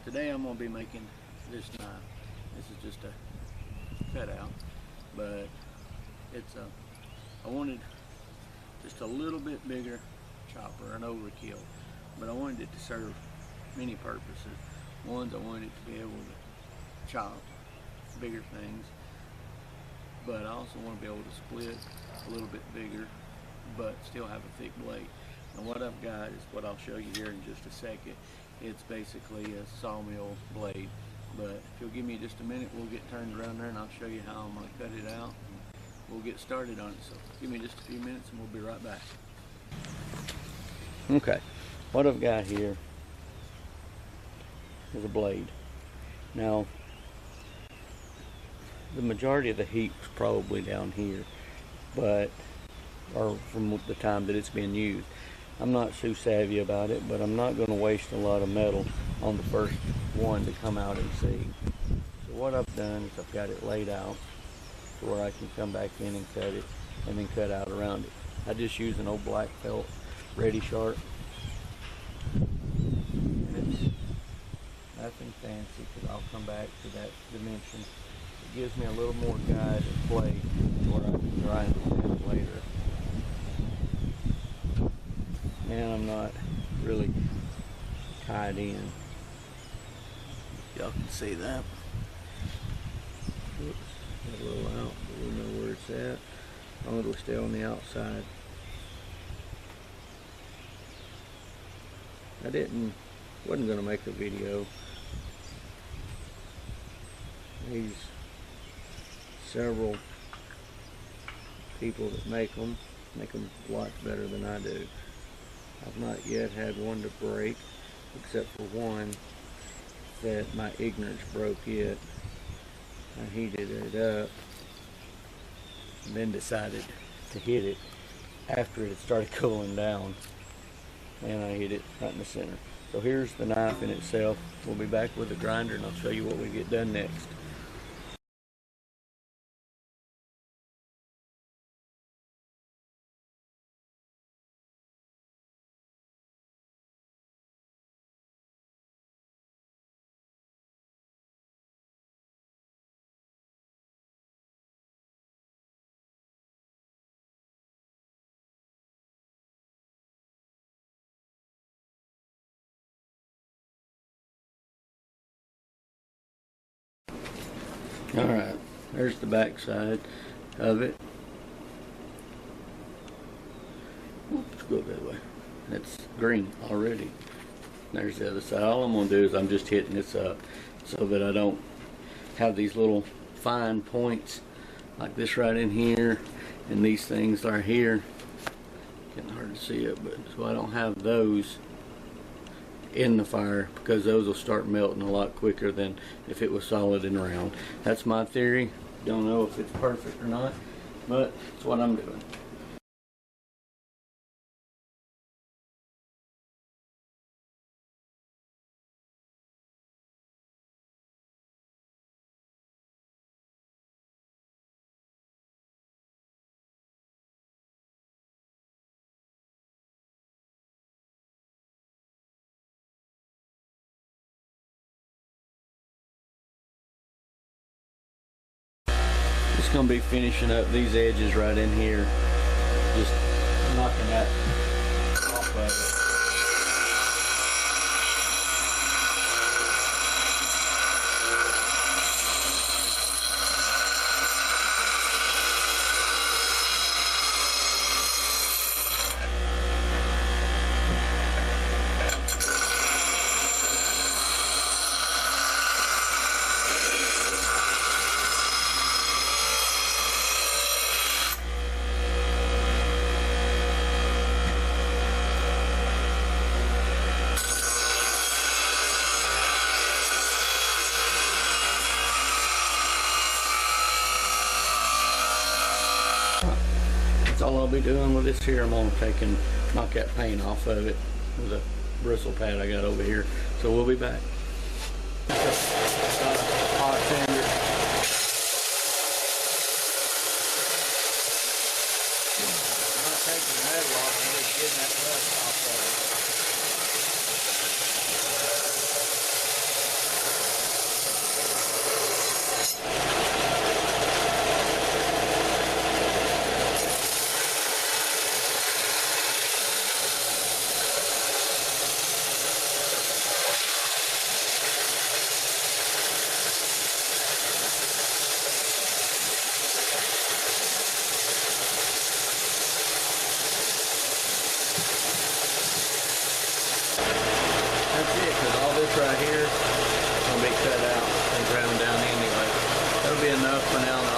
Today I'm going to be making this knife. This is just a cutout, but it's I wanted just a little bit bigger chopper, an overkill, but I wanted it to serve many purposes. One, I wanted it to be able to chop bigger things, but I also want to be able to split a little bit bigger but still have a thick blade. And what I've got is what I'll show you here in just a second. It's basically a sawmill blade, but if you'll give me just a minute, we'll get turned around there and I'll show you how I'm going to cut it out and we'll get started on it. So give me just a few minutes and we'll be right back. Okay, what I've got here is a blade. Now the majority of the heat was probably down here, or from the time that it's been used. I'm not too savvy about it, but I'm not going to waste a lot of metal on the first one to come out and see. So what I've done is I've got it laid out to where I can come back in and cut it and then cut out around it. I just use an old black felt Ready Sharp. It's nothing fancy because I'll come back to that dimension. It gives me a little more guide and play where I can grind it later. And I'm not really tied in. Y'all can see that. Oops, got a little out, but we know where it's at. As long as we stay on the outside. Wasn't gonna make a video. These several people that make them lots better than I do. I've not yet had one to break, except for one that my ignorance broke it. I heated it up and then decided to hit it after it had started cooling down, and I hit it right in the center. So here's the knife in itself. We'll be back with the grinder and I'll show you what we get done next. Alright, there's the back side of it. Let's go that way. It's green already. There's the other side. All I'm going to do is I'm just hitting this up so that I don't have these little fine points like this right in here and these things are here. Getting hard to see it, but so I don't have those in the fire, because those will start melting a lot quicker than if it was solid and round. That's my theory. Don't know if it's perfect or not, but it's what I'm doing. Just going to be finishing up these edges right in here, just knocking that off of it. That's all I'll be doing with this here. I'm going to knock that paint off of it with a bristle pad I got over here. So we'll be back. Hot sander. I'm not taking the metal off, I'm just getting that rust off of it. this right here is going to be cut out and ground down anyway. That'll be enough for now.